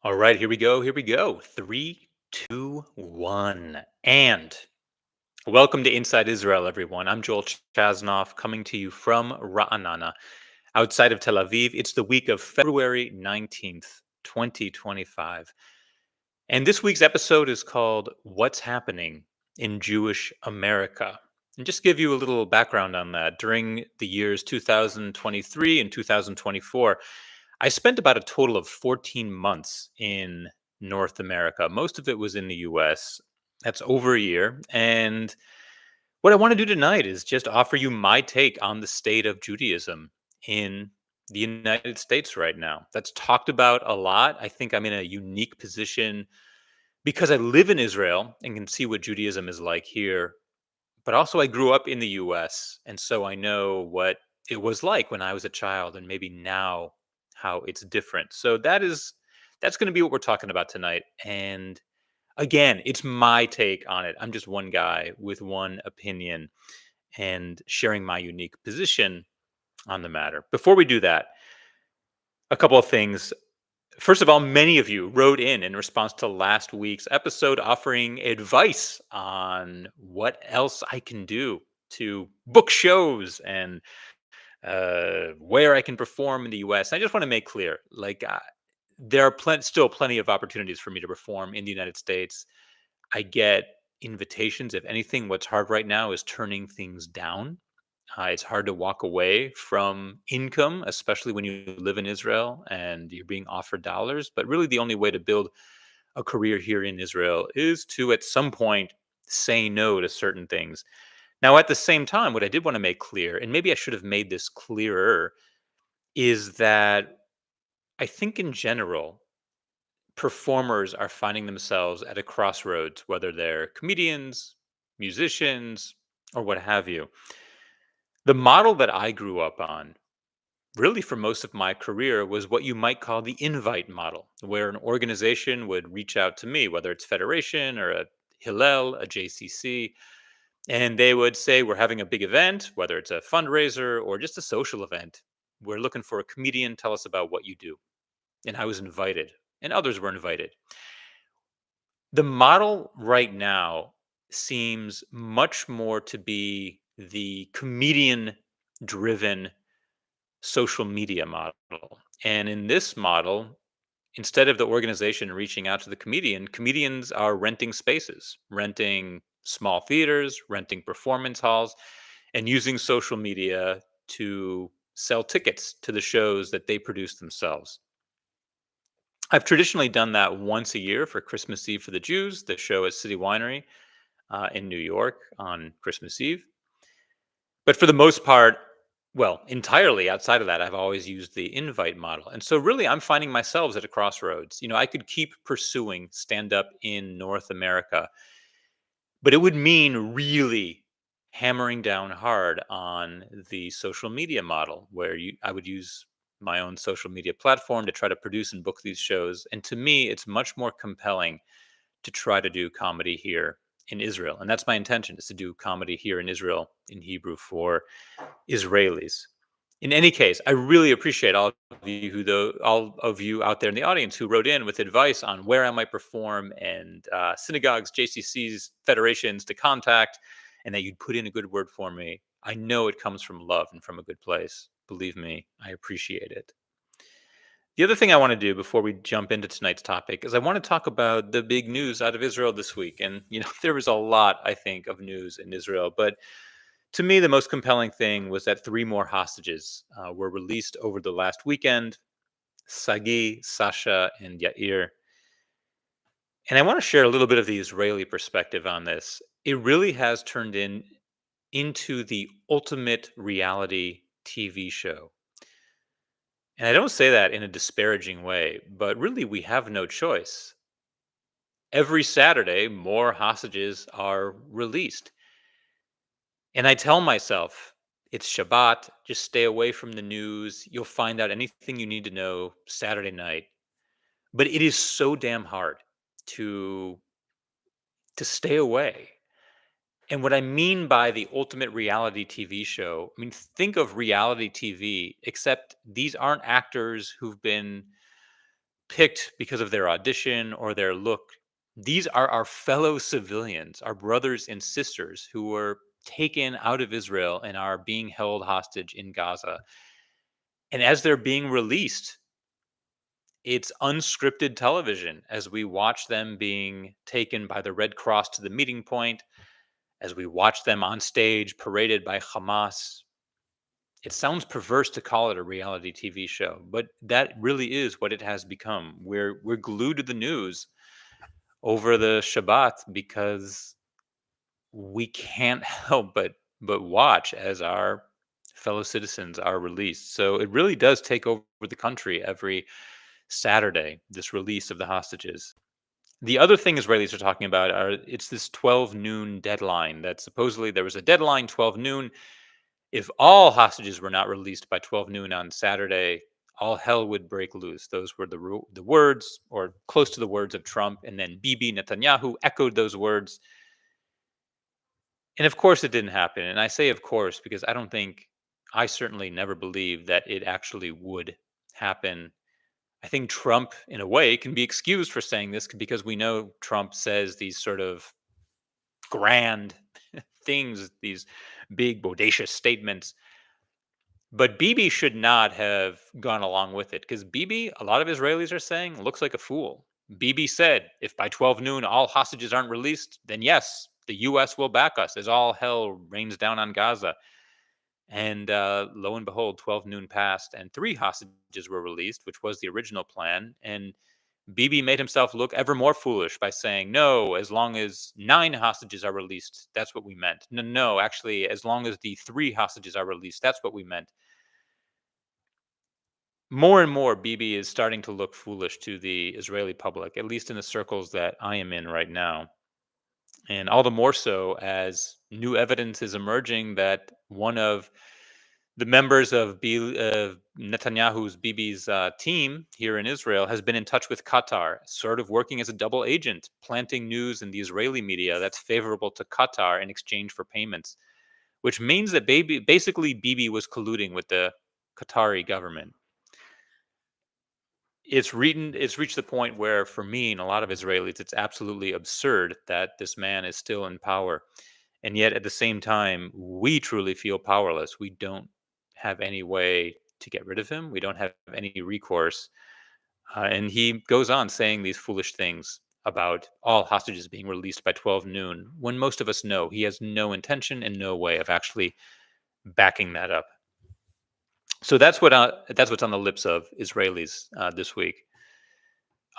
All right, here we go. Here we go. Three, two, one. And welcome to Inside Israel, everyone. I'm Joel Chasnoff coming to you from Ra'anana, outside of Tel Aviv. It's the week of February 19th, 2025. And this week's episode is called What's Happening in Jewish America. And just give you a little background on that. During the years 2023 and 2024, I spent about a total of 14 months in North America. Most of it was in the US. That's over a year. And what I want to do tonight is just offer you my take on the state of Judaism in the United States right now. That's talked about a lot. I think I'm in a unique position because I live in Israel and can see what Judaism is like here. But also, I grew up in the US. And so I know what it was like when I was a child and maybe now how it's different. So that's going to be what we're talking about tonight. And again, it's my take on it. I'm just one guy with one opinion and sharing my unique position on the matter. Before we do that, a couple of things. First of all, many of you wrote in response to last week's episode offering advice on what else I can do to book shows and where I can perform in the US. I just want to make clear there are still plenty of opportunities for me to perform in the United States. I get invitations. If anything, what's hard right now is turning things down. It's hard to walk away from income, especially when you live in Israel and you're being offered dollars. But really, the only way to build a career here in Israel is to, at some point, say no to certain things. Now, at the same time, what I did want to make clear, and maybe I should have made this clearer, is that I think in general, performers are finding themselves at a crossroads, whether they're comedians, musicians, or what have you. The model that I grew up on, really for most of my career, was what you might call the invite model, where an organization would reach out to me, whether it's Federation or a Hillel, a JCC, and they would say, we're having a big event, whether it's a fundraiser or just a social event. We're looking for a comedian. Tell us about what you do. And I was invited, and others were invited. The model right now seems much more to be the comedian driven social media model. And in this model, instead of the organization reaching out to the comedian, comedians are renting spaces, renting small theaters, renting performance halls, and using social media to sell tickets to the shows that they produce themselves. I've traditionally done that once a year for Christmas Eve for the Jews, the show at City Winery in New York on Christmas Eve. But for the most part, well, entirely outside of that, I've always used the invite model. And so really I'm finding myself at a crossroads. I could keep pursuing stand up in North America, but it would mean really hammering down hard on the social media model where I would use my own social media platform to try to produce and book these shows. And to me, it's much more compelling to try to do comedy here in Israel. And that's my intention, is to do comedy here in Israel in Hebrew for Israelis. In any case, I really appreciate all of you out there in the audience who wrote in with advice on where I might perform and synagogues, JCCs, federations to contact, and that you'd put in a good word for me. I know it comes from love and from a good place. Believe me, I appreciate it. The other thing I want to do before we jump into tonight's topic is I want to talk about the big news out of Israel this week. And, there was a lot, I think, of news in Israel. But to me, the most compelling thing was that three more hostages were released over the last weekend: Sagi, Sasha, and Yair. And I want to share a little bit of the Israeli perspective on this. It really has turned into the ultimate reality TV show. And I don't say that in a disparaging way, but really we have no choice. Every Saturday, more hostages are released. And I tell myself, it's Shabbat, just stay away from the news. You'll find out anything you need to know Saturday night. But it is so damn hard to stay away. And what I mean by the ultimate reality TV show, I mean, think of reality TV, except these aren't actors who've been picked because of their audition or their look. These are our fellow civilians, our brothers and sisters who were taken out of Israel and are being held hostage in Gaza. And as they're being released, it's unscripted television as we watch them being taken by the Red Cross to the meeting point, as we watch them on stage paraded by Hamas. It sounds perverse to call it a reality TV show, but that really is what it has become. We're glued to the news over the Shabbat because we can't help but watch as our fellow citizens are released. So it really does take over the country every Saturday, this release of the hostages. The other thing Israelis are talking about are it's this 12 noon deadline that supposedly there was a deadline 12 noon. If all hostages were not released by 12 noon on Saturday, all hell would break loose. Those were the words, or close to the words of Trump, and then Bibi Netanyahu echoed those words. And of course, it didn't happen. And I say of course because I certainly never believed that it actually would happen. I think Trump, in a way, can be excused for saying this because we know Trump says these sort of grand things, these big, bodacious statements. But Bibi should not have gone along with it because Bibi, a lot of Israelis are saying, looks like a fool. Bibi said, if by 12 noon all hostages aren't released, then yes, the U.S. will back us as all hell rains down on Gaza. And lo and behold, 12 noon passed and three hostages were released, which was the original plan. And Bibi made himself look ever more foolish by saying, no, as long as nine hostages are released, that's what we meant. No, no, actually, as long as the three hostages are released, that's what we meant. More and more, Bibi is starting to look foolish to the Israeli public, at least in the circles that I am in right now. And all the more so as new evidence is emerging that one of the members of Netanyahu's Bibi's team here in Israel has been in touch with Qatar, sort of working as a double agent, planting news in the Israeli media that's favorable to Qatar in exchange for payments, which means that basically Bibi was colluding with the Qatari government. It's reached the point where for me and a lot of Israelis, it's absolutely absurd that this man is still in power. And yet at the same time, we truly feel powerless. We don't have any way to get rid of him. We don't have any recourse. And he goes on saying these foolish things about all hostages being released by 12 noon, when most of us know he has no intention and no way of actually backing that up. So that's what's on the lips of Israelis this week,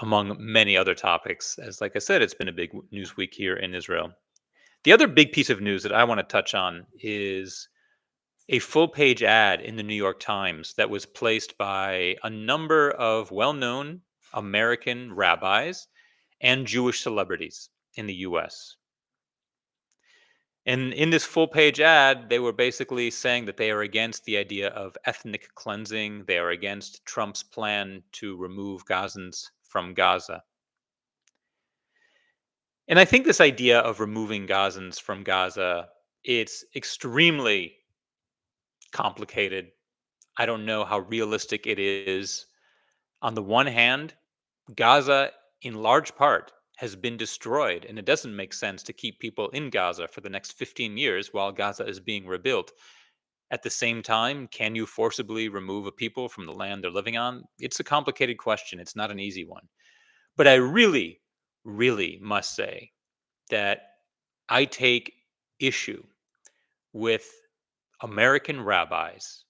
among many other topics. As like I said, it's been a big news week here in Israel. The other big piece of news that I want to touch on is a full page ad in the New York Times that was placed by a number of well known American rabbis and Jewish celebrities in the US. And in this full page ad, they were basically saying that they are against the idea of ethnic cleansing. They are against Trump's plan to remove Gazans from Gaza. And I think this idea of removing Gazans from Gaza, it's extremely complicated. I don't know how realistic it is. On the one hand, Gaza, in large part, has been destroyed, and it doesn't make sense to keep people in Gaza for the next 15 years while Gaza is being rebuilt. At the same time, can you forcibly remove a people from the land they're living on? It's a complicated question. It's not an easy one. But I really, really must say that I take issue with American rabbis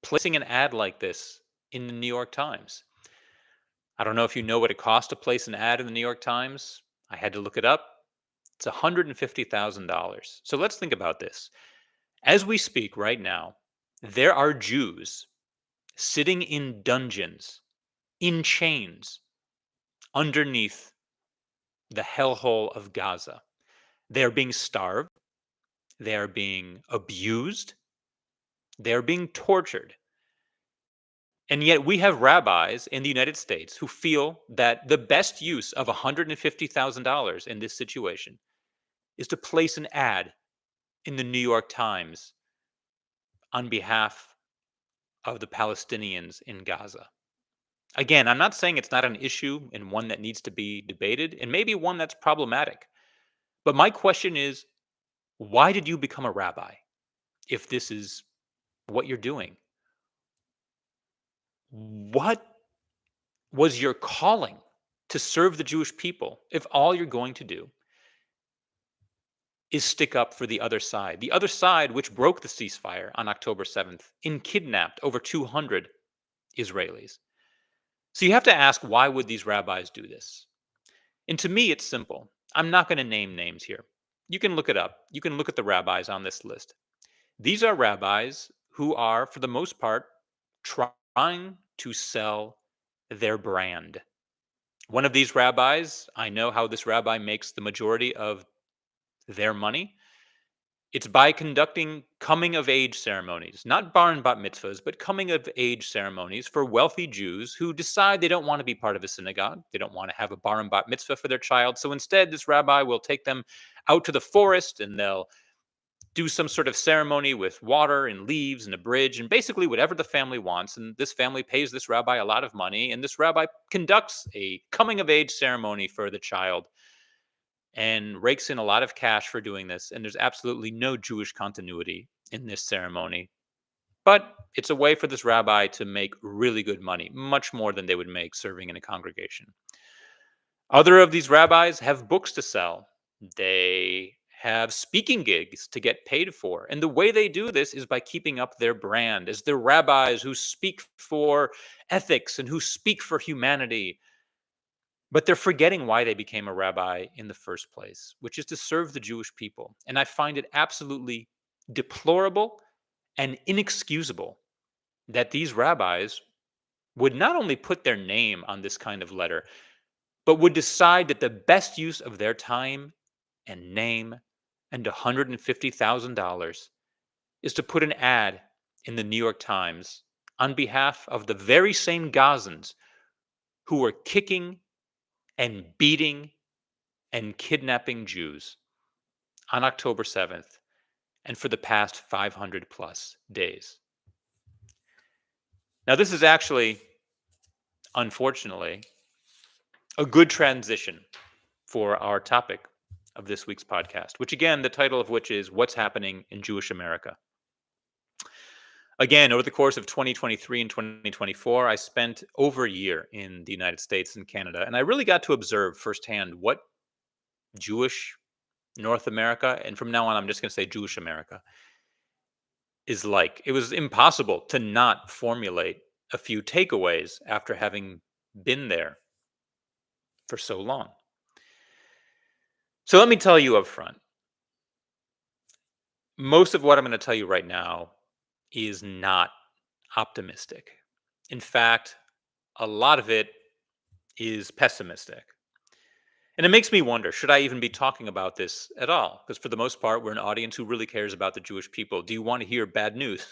placing an ad like this in the New York Times. I don't know if you know what it costs to place an ad in the New York Times. I had to look it up. It's $150,000. So let's think about this. As we speak right now, there are Jews sitting in dungeons, in chains, underneath the hellhole of Gaza. They are being starved. They are being abused. They are being tortured. And yet we have rabbis in the United States who feel that the best use of $150,000 in this situation is to place an ad in the New York Times on behalf of the Palestinians in Gaza. Again, I'm not saying it's not an issue and one that needs to be debated, and maybe one that's problematic. But my question is, why did you become a rabbi if this is what you're doing? What was your calling to serve the Jewish people if all you're going to do is stick up for the other side? The other side, which broke the ceasefire on October 7th and kidnapped over 200 Israelis. So you have to ask, why would these rabbis do this? And to me, it's simple. I'm not going to name names here. You can look it up. You can look at the rabbis on this list. These are rabbis who are, for the most part, trying to sell their brand. One of these rabbis, I know how this rabbi makes the majority of their money. It's by conducting coming of age ceremonies, not bar and bat mitzvahs, but coming of age ceremonies for wealthy Jews who decide they don't want to be part of a synagogue. They don't want to have a bar and bat mitzvah for their child. So instead, this rabbi will take them out to the forest and they'll do some sort of ceremony with water and leaves and a bridge and basically whatever the family wants. And this family pays this rabbi a lot of money. And this rabbi conducts a coming of age ceremony for the child and rakes in a lot of cash for doing this. And there's absolutely no Jewish continuity in this ceremony. But it's a way for this rabbi to make really good money, much more than they would make serving in a congregation. Other of these rabbis have books to sell. They have speaking gigs to get paid for. And the way they do this is by keeping up their brand as the rabbis who speak for ethics and who speak for humanity. But they're forgetting why they became a rabbi in the first place, which is to serve the Jewish people. And I find it absolutely deplorable and inexcusable that these rabbis would not only put their name on this kind of letter, but would decide that the best use of their time and name and $150,000 is to put an ad in the New York Times on behalf of the very same Gazans who were kicking and beating and kidnapping Jews on October 7th and for the past 500 plus days. Now, this is actually, unfortunately, a good transition for our topic of this week's podcast, which again, the title of which is What's Happening in Jewish America. Again, over the course of 2023 and 2024, I spent over a year in the United States and Canada, and I really got to observe firsthand what Jewish North America, and from now on, I'm just going to say Jewish America, is like. It was impossible to not formulate a few takeaways after having been there for so long. So let me tell you up front, most of what I'm going to tell you right now is not optimistic. In fact, a lot of it is pessimistic. And it makes me wonder, should I even be talking about this at all? Because for the most part, we're an audience who really cares about the Jewish people. Do you want to hear bad news?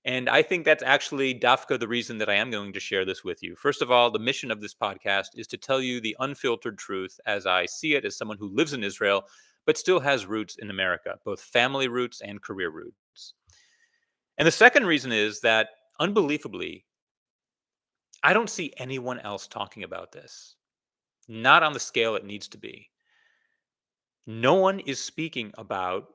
And I think that's actually Dafka the reason that I am going to share this with you. First of all, the mission of this podcast is to tell you the unfiltered truth as I see it as someone who lives in Israel, but still has roots in America, both family roots and career roots. And the second reason is that, unbelievably, I don't see anyone else talking about this, not on the scale it needs to be. No one is speaking about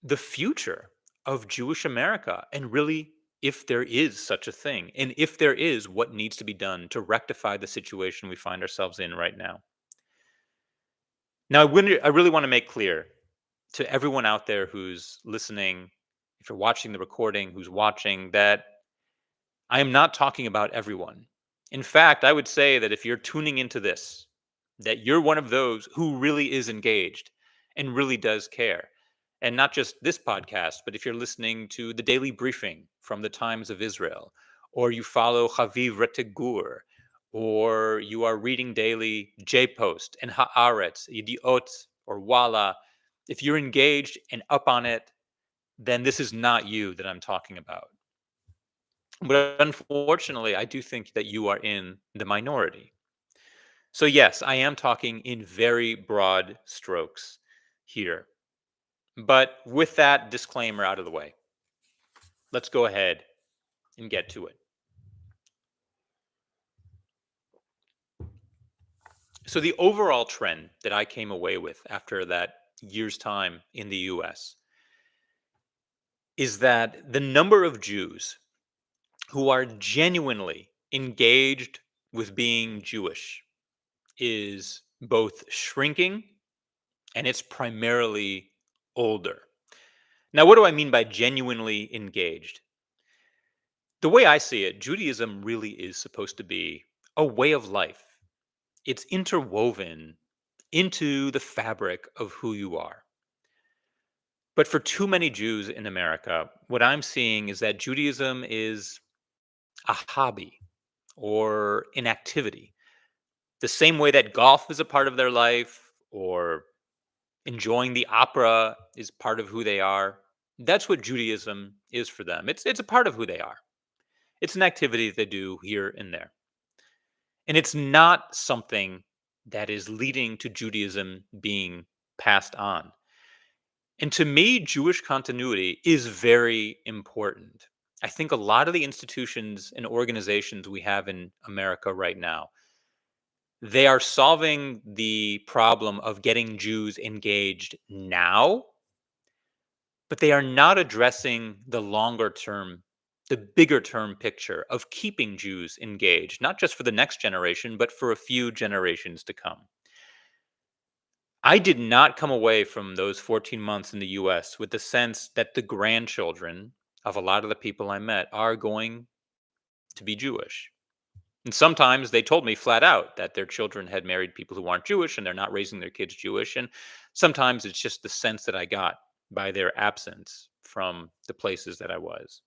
the future of Jewish America and really if there is such a thing. And if there is, what needs to be done to rectify the situation we find ourselves in right now. Now, I really want to make clear to everyone out there who's listening, if you're watching the recording, who's watching, that I am not talking about everyone. In fact, I would say that if you're tuning into this, that you're one of those who really is engaged and really does care. And not just this podcast, but if you're listening to the daily briefing from the Times of Israel, or you follow Chaviv Retegur, or you are reading daily J-Post and Haaretz, Yediot, or Walla, if you're engaged and up on it, then this is not you that I'm talking about. But unfortunately, I do think that you are in the minority. So, yes, I am talking in very broad strokes here. But with that disclaimer out of the way, let's go ahead and get to it. So, the overall trend that I came away with after that year's time in the US is that the number of Jews who are genuinely engaged with being Jewish is both shrinking and it's primarily older. Now, what do I mean by genuinely engaged? The way I see it, Judaism really is supposed to be a way of life. It's interwoven into the fabric of who you are. But for too many Jews in America, what I'm seeing is that Judaism is a hobby or an activity. The same way that golf is a part of their life or enjoying the opera is part of who they are. That's what Judaism is for them. It's a part of who they are. It's an activity they do here and there. And it's not something that is leading to Judaism being passed on. And to me, Jewish continuity is very important. I think a lot of the institutions and organizations we have in America right now, they are solving the problem of getting Jews engaged now, but they are not addressing the longer term, the bigger term picture of keeping Jews engaged, not just for the next generation, but for a few generations to come. I did not come away from those 14 months in the US with the sense that the grandchildren of a lot of the people I met are going to be Jewish. And sometimes they told me flat out that their children had married people who aren't Jewish and they're not raising their kids Jewish. And sometimes it's just the sense that I got by their absence from the places that I was.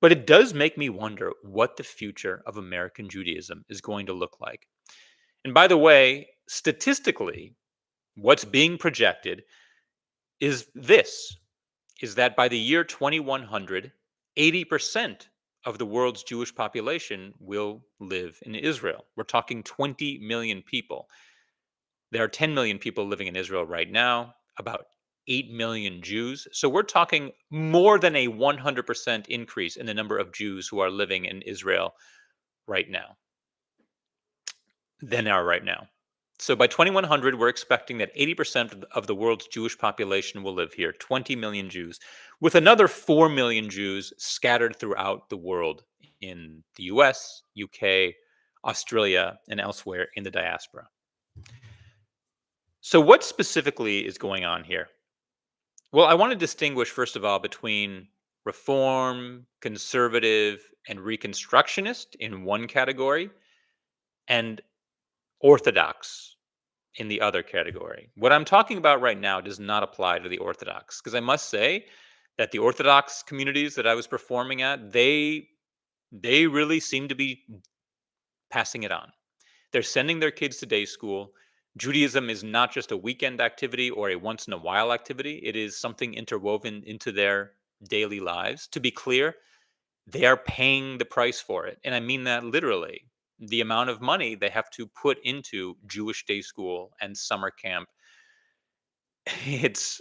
But it does make me wonder what the future of American Judaism is going to look like. And by the way, statistically, what's being projected is this is that by the year 2100, 80% of the world's Jewish population will live in Israel. We're talking 20 million people. There are 10 million people living in Israel right now, about 8 million Jews. So we're talking more than a 100% increase in the number of Jews who are living in Israel right now than are right now. So by 2100, we're expecting that 80% of the world's Jewish population will live here, 20 million Jews, with another 4 million Jews scattered throughout the world in the US, UK, Australia, and elsewhere in the diaspora. So, what specifically is going on here? Well, I want to distinguish, first of all, between reform, conservative, and reconstructionist in one category, and orthodox in the other category. What I'm talking about right now does not apply to the Orthodox, because I must say that the Orthodox communities that I was performing at, they really seem to be passing it on. They're sending their kids to day school. Judaism is not just a weekend activity or a once in a while activity. It is something interwoven into their daily lives. To be clear, they are paying the price for it. And I mean that literally. The amount of money they have to put into Jewish day school and summer camp. It's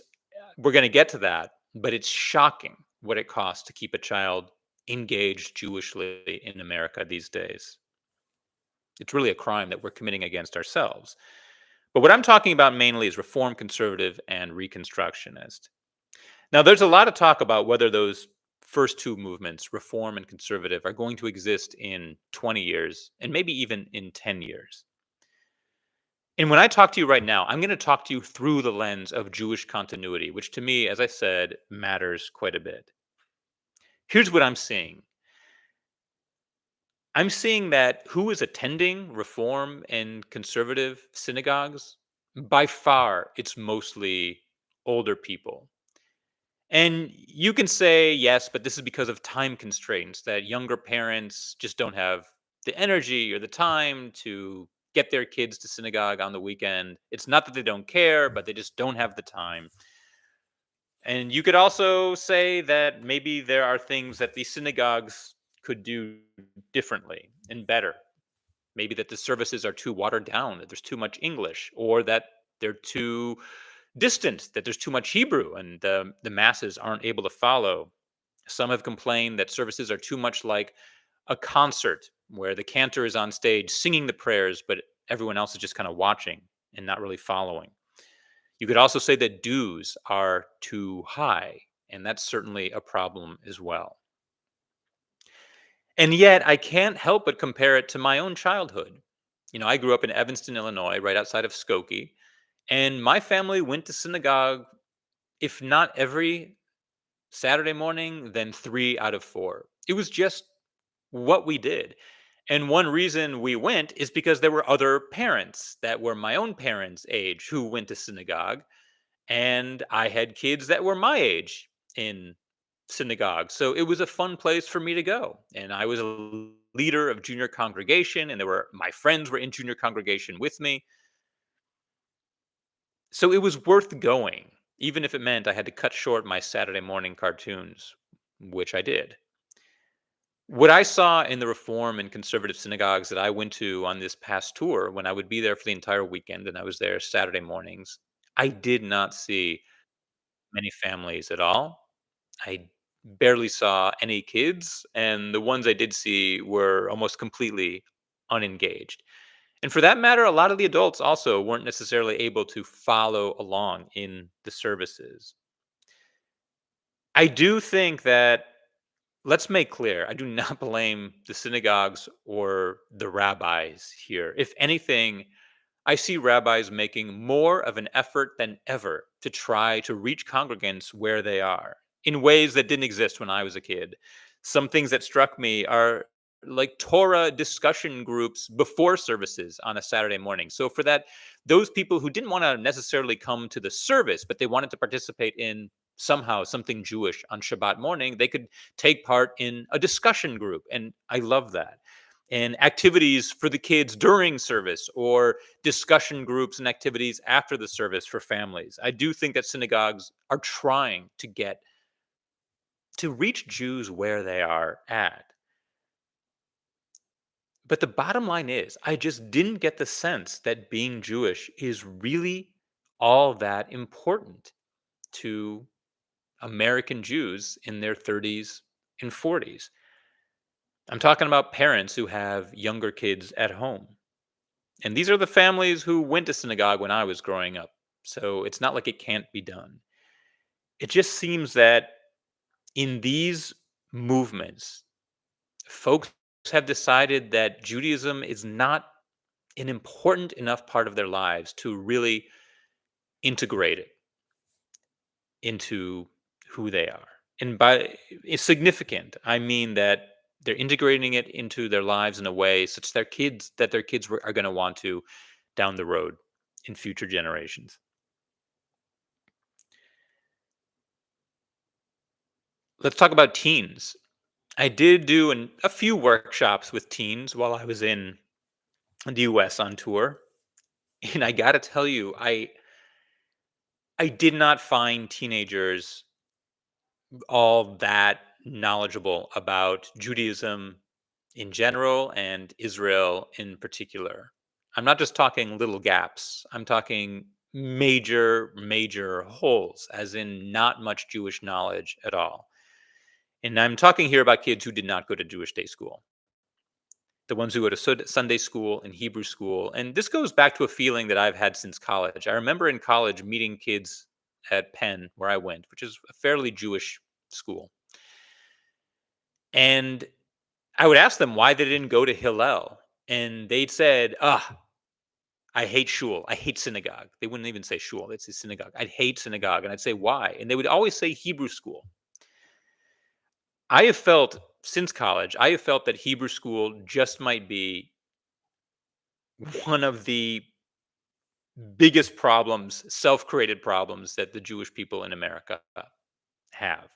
we're going to get to that, but it's shocking what it costs to keep a child engaged Jewishly in America these days. It's really a crime that we're committing against ourselves. But what I'm talking about mainly is reform, conservative, and reconstructionist. Now, there's a lot of talk about whether those first two movements, reform and conservative, are going to exist in 20 years and maybe even in 10 years. And when I talk to you right now, I'm going to talk to you through the lens of Jewish continuity, which to me, as I said, matters quite a bit. Here's what I'm seeing. I'm seeing that who is attending reform and conservative synagogues, by far, it's mostly older people. And you can say, yes, but this is because of time constraints, that younger parents just don't have the energy or the time to get their kids to synagogue on the weekend. It's not that they don't care, but they just don't have the time. And you could also say that maybe there are things that the synagogues could do differently and better. Maybe that the services are too watered down, that there's too much English, or that they're too distant, that there's too much Hebrew and the masses aren't able to follow. Some have complained that services are too much like a concert where the cantor is on stage singing the prayers, but everyone else is just kind of watching and not really following. You could also say that dues are too high, and that's certainly a problem as well. And yet, I can't help but compare it to my own childhood. I grew up in Evanston, Illinois, right outside of Skokie, and my family went to synagogue, if not every Saturday morning, then 3 out of 4. It was just what we did. And one reason we went is because there were other parents that were my own parents' age who went to synagogue, and I had kids that were my age in synagogue. So it was a fun place for me to go. And I was a leader of junior congregation, and there were my friends were in junior congregation with me. So it was worth going, even if it meant I had to cut short my Saturday morning cartoons, which I did. What I saw in the Reform and conservative synagogues that I went to on this past tour, when I would be there for the entire weekend and I was there Saturday mornings, I did not see many families at all. I barely saw any kids, and the ones I did see were almost completely unengaged. And for that matter, a lot of the adults also weren't necessarily able to follow along in the services. I do think that, let's make clear, I do not blame the synagogues or the rabbis here. If anything, I see rabbis making more of an effort than ever to try to reach congregants where they are in ways that didn't exist when I was a kid. Some things that struck me are like Torah discussion groups before services on a Saturday morning. So for that, those people who didn't want to necessarily come to the service, but they wanted to participate in somehow something Jewish on Shabbat morning, they could take part in a discussion group. And I love that. And activities for the kids during service, or discussion groups and activities after the service for families. I do think that synagogues are trying to get to reach Jews where they are at. But the bottom line is, I just didn't get the sense that being Jewish is really all that important to American Jews in their 30s and 40s. I'm talking about parents who have younger kids at home. And these are the families who went to synagogue when I was growing up. So it's not like it can't be done. It just seems that in these movements, folks have decided that Judaism is not an important enough part of their lives to really integrate it into who they are. And by it's significant, I mean that they're integrating it into their lives in a way such that their kids are going to want to down the road in future generations. Let's talk about teens. I did do a few workshops with teens while I was in the US on tour. And I got to tell you, I did not find teenagers all that knowledgeable about Judaism in general and Israel in particular. I'm not just talking little gaps, I'm talking major, major holes, as in not much Jewish knowledge at all. And I'm talking here about kids who did not go to Jewish day school, the ones who go to Sunday school and Hebrew school. And this goes back to a feeling that I've had since college. I remember in college meeting kids at Penn, where I went, which is a fairly Jewish school. And I would ask them why they didn't go to Hillel. And they'd said, I hate shul. I hate synagogue. They wouldn't even say shul. They'd say synagogue. I'd hate synagogue. And I'd say, why? And they would always say Hebrew school. I have felt since college, I have felt that Hebrew school just might be one of the biggest problems, self-created problems that the Jewish people in America have.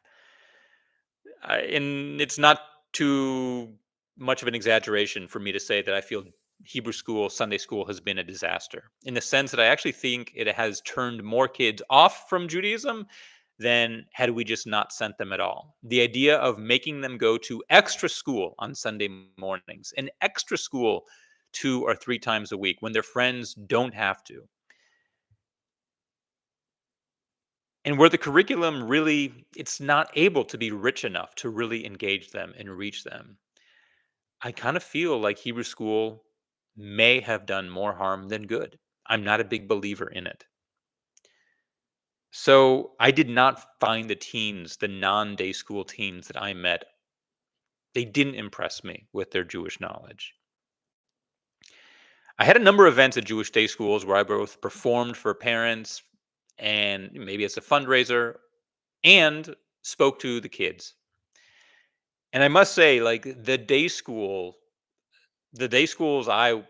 And it's not too much of an exaggeration for me to say that I feel Hebrew school, Sunday school has been a disaster, in the sense that I actually think it has turned more kids off from Judaism than had we just not sent them at all. The idea of making them go to extra school on Sunday mornings, an extra school 2 or 3 times a week when their friends don't have to, and where the curriculum really it's not able to be rich enough to really engage them and reach them. I kind of feel like Hebrew school may have done more harm than good. I'm not a big believer in it. So I did not find the non-day school teens that I met, they didn't impress me with their Jewish knowledge. I had a number of events at Jewish day schools where I both performed for parents and maybe as a fundraiser and spoke to the kids. And I must say, like the day schools I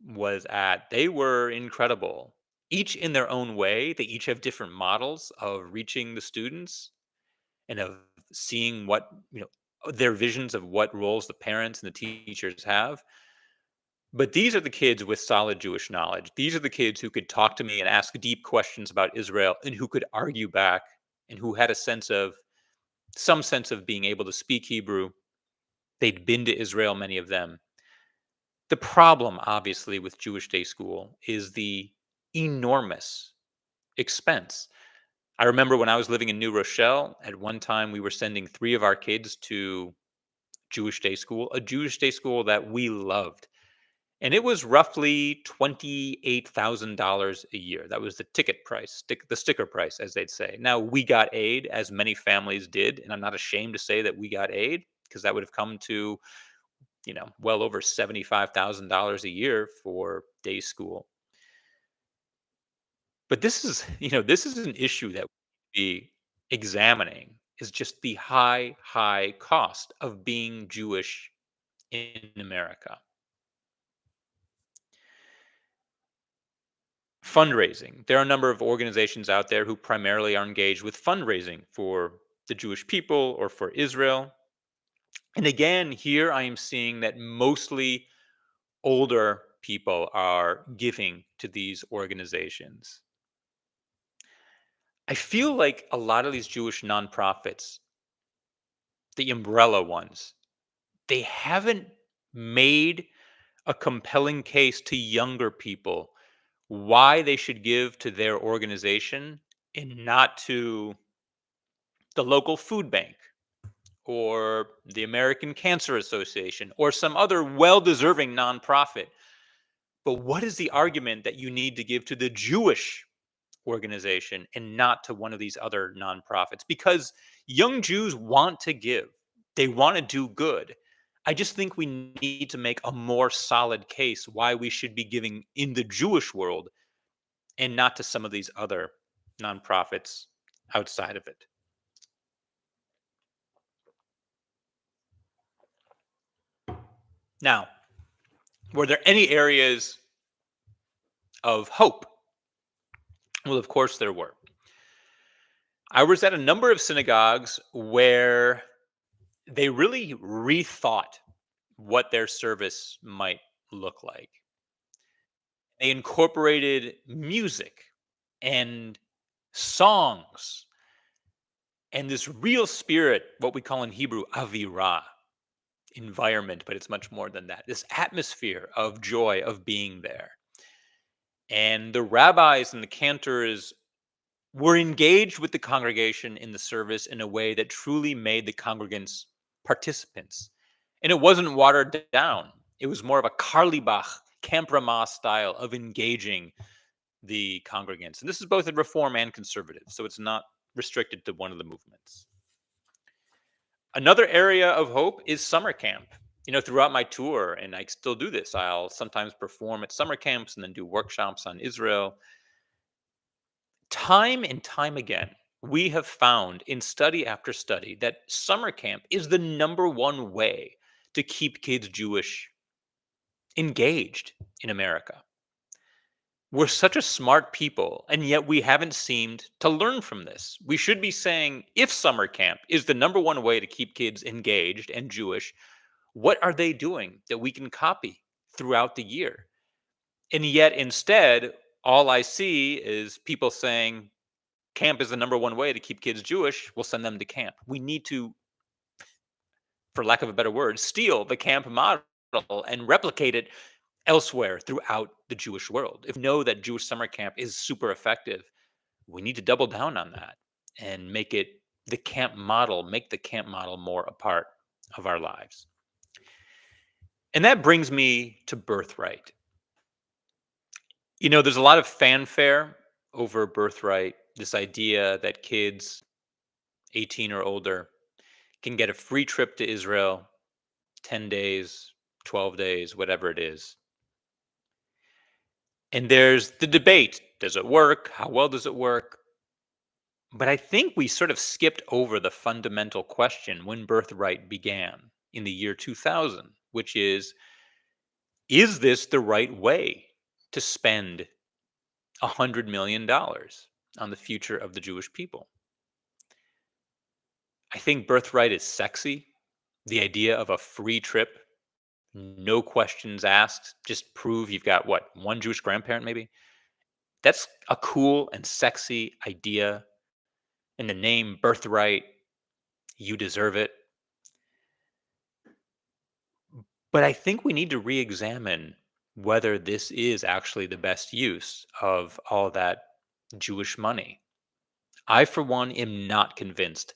was at, they were incredible. Each in their own way, they each have different models of reaching the students and of seeing what, their visions of what roles the parents and the teachers have. But these are the kids with solid Jewish knowledge. These are the kids who could talk to me and ask deep questions about Israel and who could argue back and who had some sense of being able to speak Hebrew. They'd been to Israel, many of them. The problem, obviously, with Jewish day school is the enormous expense. I remember when I was living in New Rochelle, at one time we were sending three of our kids to Jewish day school, a Jewish day school that we loved. And it was roughly $28,000 a year. That was the ticket price, the sticker price, as they'd say. Now, we got aid, as many families did. And I'm not ashamed to say that we got aid because that would have come to, well over $75,000 a year for day school. But this is, this is an issue that we be examining is just the high, high cost of being Jewish in America. Fundraising. There are a number of organizations out there who primarily are engaged with fundraising for the Jewish people or for Israel. And again, here I am seeing that mostly older people are giving to these organizations. I feel like a lot of these Jewish nonprofits, the umbrella ones, they haven't made a compelling case to younger people why they should give to their organization and not to the local food bank or the American Cancer Association or some other well deserving nonprofit. But what is the argument that you need to give to the Jewish organization and not to one of these other nonprofits? Because young Jews want to give, they want to do good. I just think we need to make a more solid case why we should be giving in the Jewish world and not to some of these other nonprofits outside of it. Now, were there any areas of hope? Well, of course there were. I was at a number of synagogues where they really rethought what their service might look like. They incorporated music and songs and this real spirit, what we call in Hebrew, avirah, environment, but it's much more than that. This atmosphere of joy of being there. And the rabbis and the cantors were engaged with the congregation in the service in a way that truly made the congregants participants. And it wasn't watered down. It was more of a Karlibach, Camp Ramah style of engaging the congregants. And this is both in Reform and Conservative, so it's not restricted to one of the movements. Another area of hope is summer camp. Throughout my tour, and I still do this, I'll sometimes perform at summer camps and then do workshops on Israel. Time and time again, we have found in study after study that summer camp is the number one way to keep kids Jewish engaged in America. We're such a smart people, and yet we haven't seemed to learn from this. We should be saying if summer camp is the number one way to keep kids engaged and Jewish, what are they doing that we can copy throughout the year? And yet, instead, all I see is people saying camp is the number one way to keep kids Jewish. We'll send them to camp. We need to, for lack of a better word, steal the camp model and replicate it elsewhere throughout the Jewish world. If we know that Jewish summer camp is super effective, we need to double down on that and make the camp model more a part of our lives. And that brings me to birthright. There's a lot of fanfare over birthright, this idea that kids 18 or older can get a free trip to Israel, 10 days, 12 days, whatever it is. And there's the debate. Does it work? How well does it work? But I think we sort of skipped over the fundamental question when birthright began in the year 2000, which is this the right way to spend $100 million on the future of the Jewish people? I think birthright is sexy. The idea of a free trip, no questions asked, just prove you've got what, one Jewish grandparent maybe? That's a cool and sexy idea. And the name birthright, you deserve it. But I think we need to re examine whether this is actually the best use of all that Jewish money. I, for one, am not convinced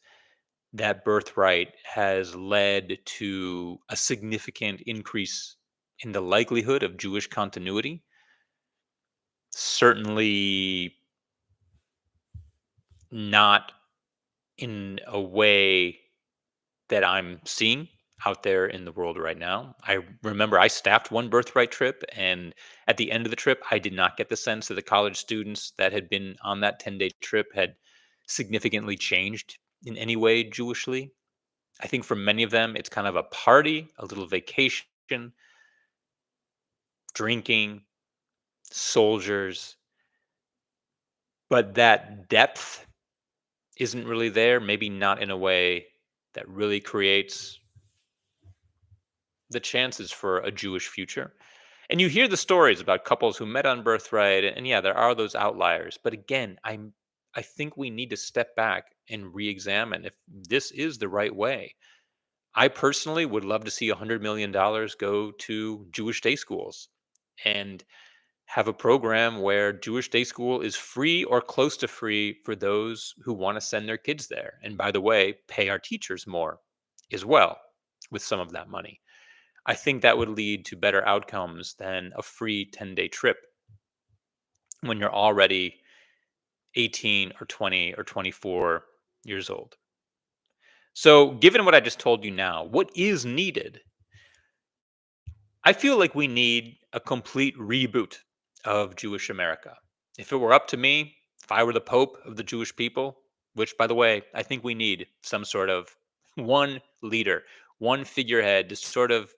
that birthright has led to a significant increase in the likelihood of Jewish continuity. Certainly not in a way that I'm seeing out there in the world right now. I remember I staffed one birthright trip, and at the end of the trip, I did not get the sense that the college students that had been on that 10-day trip had significantly changed in any way Jewishly. I think for many of them, it's kind of a party, a little vacation, drinking, soldiers, but that depth isn't really there, maybe not in a way that really creates the chances for a Jewish future. And you hear the stories about couples who met on birthright, and yeah, there are those outliers. But again, I think we need to step back and re-examine if this is the right way. I personally would love to see $100 million go to Jewish day schools and have a program where Jewish day school is free or close to free for those who want to send their kids there. And by the way, pay our teachers more as well with some of that money. I think that would lead to better outcomes than a free 10-day trip when you're already 18 or 20 or 24 years old. So, given what I just told you now, what is needed? I feel like we need a complete reboot of Jewish America. If it were up to me, if I were the Pope of the Jewish people, which, by the way, I think we need some sort of one leader, one figurehead to sort of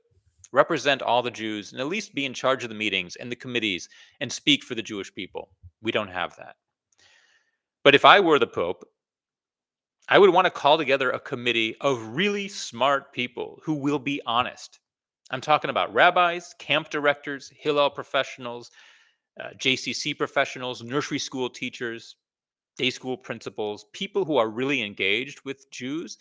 represent all the Jews and at least be in charge of the meetings and the committees and speak for the Jewish people. We don't have that. But if I were the Pope, I would want to call together a committee of really smart people who will be honest. I'm talking about rabbis, camp directors, Hillel professionals, JCC professionals, nursery school teachers, day school principals, people who are really engaged with Jews,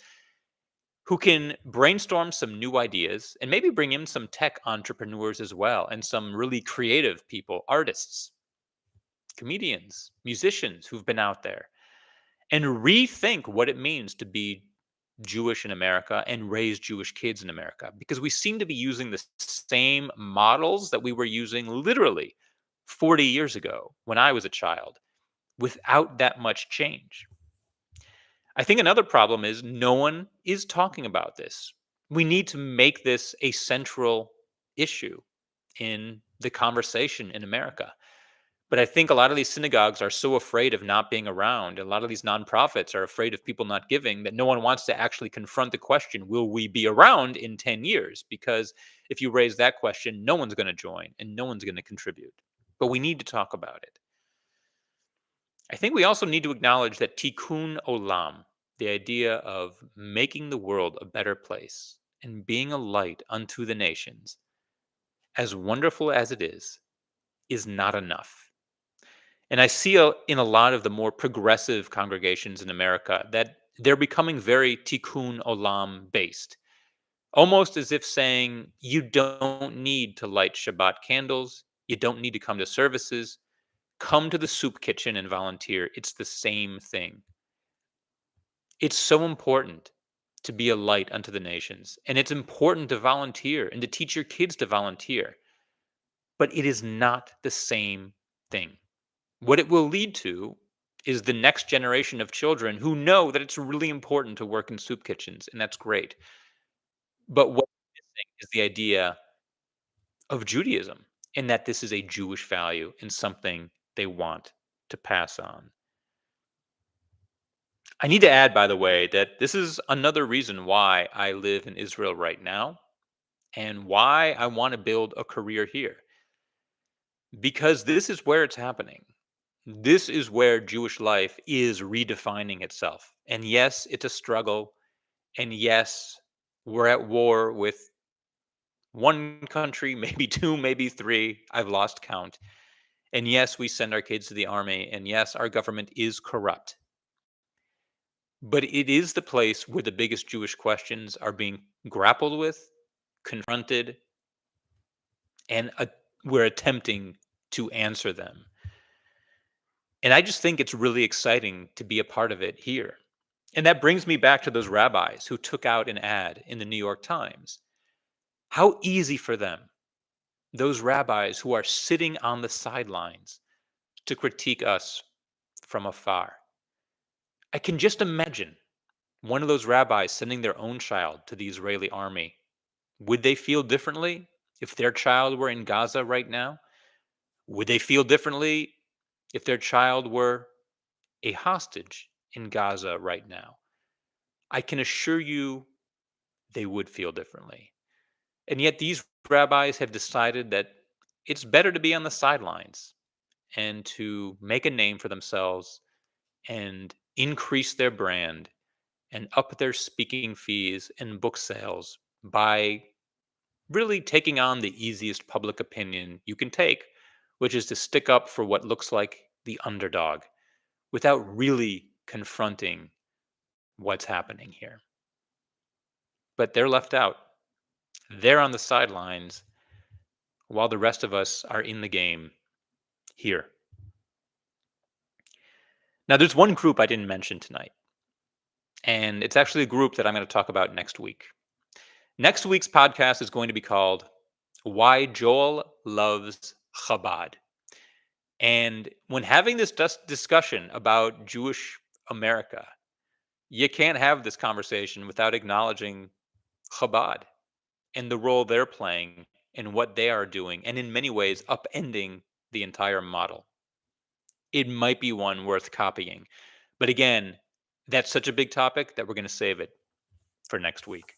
who can brainstorm some new ideas and maybe bring in some tech entrepreneurs as well and some really creative people, artists, comedians, musicians who've been out there and rethink what it means to be Jewish in America and raise Jewish kids in America, because we seem to be using the same models that we were using literally 40 years ago when I was a child without that much change. I think another problem is no one is talking about this. We need to make this a central issue in the conversation in America. But I think a lot of these synagogues are so afraid of not being around. A lot of these nonprofits are afraid of people not giving that no one wants to actually confront the question, will we be around in 10 years? Because if you raise that question, no one's going to join and no one's going to contribute. But we need to talk about it. I think we also need to acknowledge that tikkun olam, the idea of making the world a better place and being a light unto the nations, as wonderful as it is not enough. And I see in a lot of the more progressive congregations in America that they're becoming very tikkun olam based, almost as if saying, you don't need to light Shabbat candles, you don't need to come to services, come to the soup kitchen and volunteer. It's the same thing. It's so important to be a light unto the nations, and it's important to volunteer and to teach your kids to volunteer. But it is not the same thing. What it will lead to is the next generation of children who know that it's really important to work in soup kitchens, and that's great. But what's missing is the idea of Judaism, and that this is a Jewish value and something they want to pass on. I need to add, by the way, that this is another reason why I live in Israel right now and why I want to build a career here, because this is where it's happening. This is where Jewish life is redefining itself. And yes, it's a struggle. And yes, we're at war with one country, maybe two, maybe three. I've lost count. And yes, we send our kids to the army. And yes, our government is corrupt. But it is the place where the biggest Jewish questions are being grappled with, confronted, and we're attempting to answer them. And I just think it's really exciting to be a part of it here. And that brings me back to those rabbis who took out an ad in the New York Times. How easy for them, those rabbis who are sitting on the sidelines, to critique us from afar. I can just imagine one of those rabbis sending their own child to the Israeli army. Would they feel differently if their child were in Gaza right now? Would they feel differently if their child were a hostage in Gaza right now? I can assure you they would feel differently. And yet, these rabbis have decided that it's better to be on the sidelines and to make a name for themselves and increase their brand and up their speaking fees and book sales by really taking on the easiest public opinion you can take, which is to stick up for what looks like the underdog without really confronting what's happening here. But they're left out. They're on the sidelines while the rest of us are in the game here. Now, there's one group I didn't mention tonight, and it's actually a group that I'm going to talk about next week. Next week's podcast is going to be called Why Joel Loves Chabad. And when having this discussion about Jewish America, you can't have this conversation without acknowledging Chabad and the role they're playing and what they are doing, and in many ways, upending the entire model. It might be one worth copying. But again, that's such a big topic that we're going to save it for next week.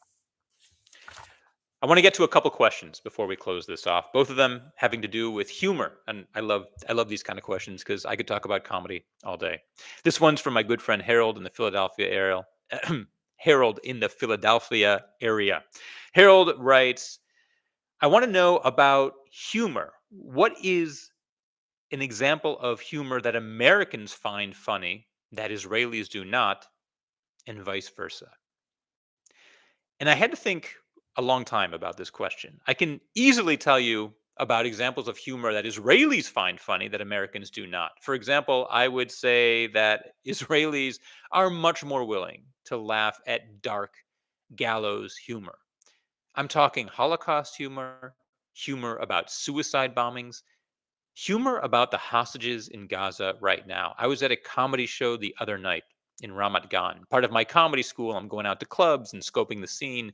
I want to get to a couple questions before we close this off. Both of them having to do with humor, and I love these kind of questions because I could talk about comedy all day. This one's from my good friend Harold in the Philadelphia area. Harold in the Philadelphia area. Harold writes, "I want to know about humor. What is an example of humor that Americans find funny that Israelis do not, and vice versa?" And I had to think a long time about this question. I can easily tell you about examples of humor that Israelis find funny that Americans do not. For example, I would say that Israelis are much more willing to laugh at dark gallows humor. I'm talking Holocaust humor, humor about suicide bombings, humor about the hostages in Gaza right now. I was at a comedy show the other night in Ramat Gan. Part of my comedy school, I'm going out to clubs and scoping the scene.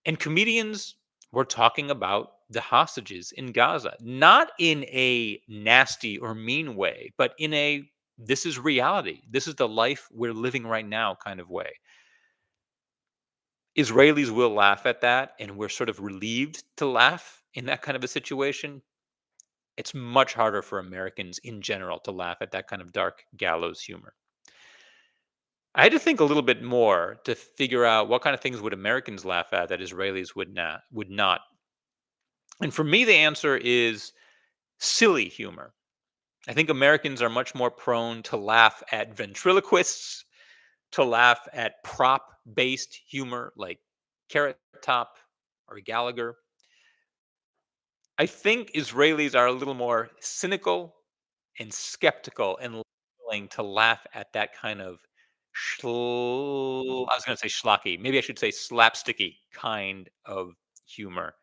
And comedians were talking about the hostages in Gaza, not in a nasty or mean way, but in a this is reality. This is the life we're living right now kind of way. Israelis will laugh at that, and we're sort of relieved to laugh in that kind of a situation. It's much harder for Americans in general to laugh at that kind of dark gallows humor. I had to think a little bit more to figure out what kind of things would Americans laugh at that Israelis would not. And for me, the answer is silly humor. I think Americans are much more prone to laugh at ventriloquists, to laugh at prop based humor like Carrot Top or Gallagher. I think Israelis are a little more cynical and skeptical and willing to laugh at that kind of I was going to say schlocky. Maybe I should say slapsticky kind of humor.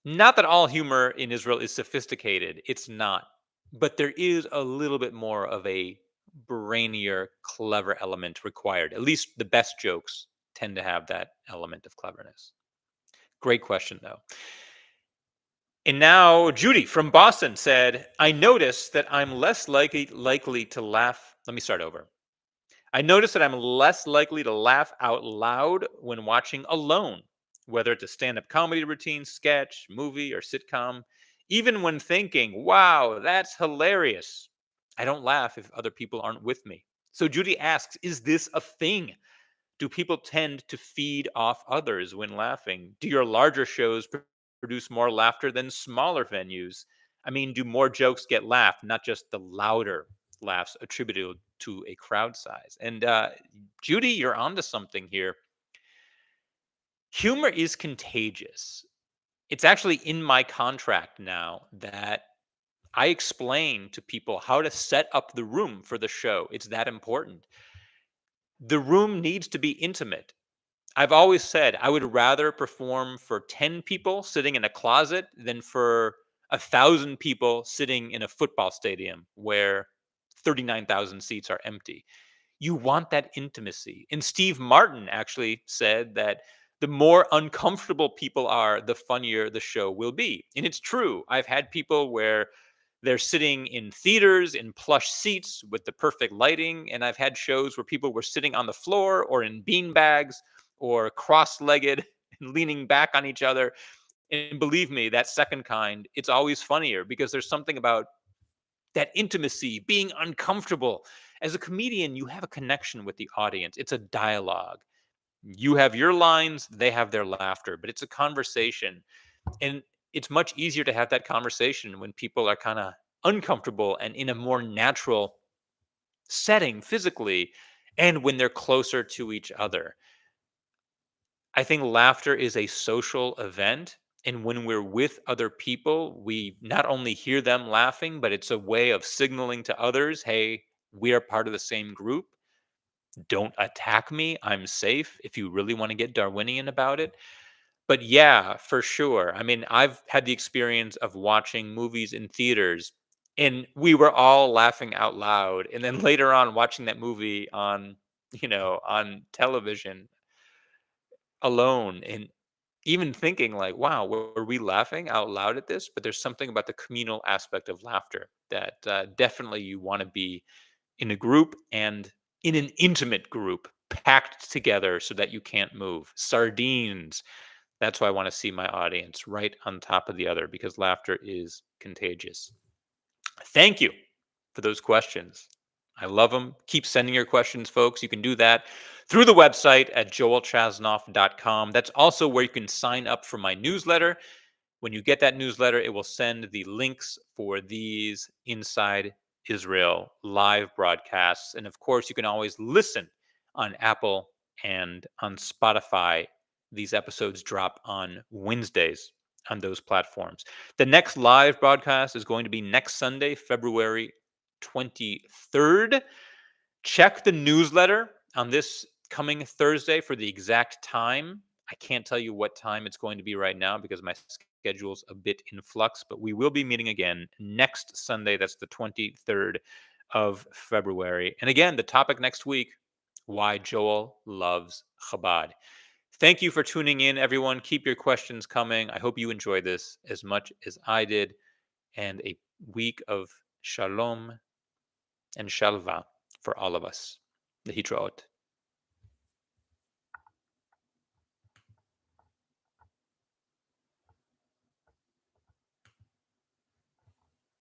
Not that all humor in Israel is sophisticated. It's not. but there is a little bit more of a brainier, clever element required. At least the best jokes tend to have that element of cleverness. Great question, though. And now Judy from Boston said, I noticed that I'm less likely to laugh. Let me start over. I notice that I'm less likely to laugh out loud when watching alone, whether it's a stand up comedy routine, sketch, movie, or sitcom. Even when thinking, wow, that's hilarious, I don't laugh if other people aren't with me. So Judy asks, is this a thing? Do people tend to feed off others when laughing? Do your larger shows produce more laughter than smaller venues? I mean, do more jokes get laughed, not just the louder laughs attributed to a crowd size? And Judy, you're onto something here. Humor is contagious. It's actually in my contract now that I explain to people how to set up the room for the show. It's that important. The room needs to be intimate. I've always said I would rather perform for 10 people sitting in a closet than for 1,000 people sitting in a football stadium where 39,000 seats are empty. You want that intimacy. And Steve Martin actually said that the more uncomfortable people are, the funnier the show will be. And it's true. I've had people where they're sitting in theaters in plush seats with the perfect lighting. And I've had shows where people were sitting on the floor or in bean bags or cross legged and leaning back on each other. And believe me, that second kind, it's always funnier because there's something about that intimacy, being uncomfortable. As a comedian, you have a connection with the audience. It's a dialogue. You have your lines, they have their laughter, but it's a conversation. And it's much easier to have that conversation when people are kind of uncomfortable and in a more natural setting physically and when they're closer to each other. I think laughter is a social event. And when we're with other people, we not only hear them laughing, but it's a way of signaling to others, hey, we are part of the same group. Don't attack me. I'm safe if you really want to get Darwinian about it. But yeah, for sure. I mean, I've had the experience of watching movies in theaters and we were all laughing out loud. And then later on, watching that movie on, on television alone and even thinking like, wow, were we laughing out loud at this? But there's something about the communal aspect of laughter that definitely you want to be in a group and in an intimate group, packed together so that you can't move. Sardines. That's why I want to see my audience right on top of the other because laughter is contagious. Thank you for those questions. I love them. Keep sending your questions, folks. You can do that through the website at joelchasnoff.com. That's also where you can sign up for my newsletter. When you get that newsletter, it will send the links for these Inside Israel live broadcasts. And of course, you can always listen on Apple and on Spotify. These episodes drop on Wednesdays on those platforms. The next live broadcast is going to be next Sunday, February 23rd. Check the newsletter on this coming Thursday for the exact time. I can't tell you what time it's going to be right now because my schedule's a bit in flux, but we will be meeting again next Sunday. That's the 23rd of February. And again, the topic next week, why Joel loves Chabad. Thank you for tuning in, everyone. Keep your questions coming. I hope you enjoyed this as much as I did. And a week of shalom and shalva for all of us. Lehitraot.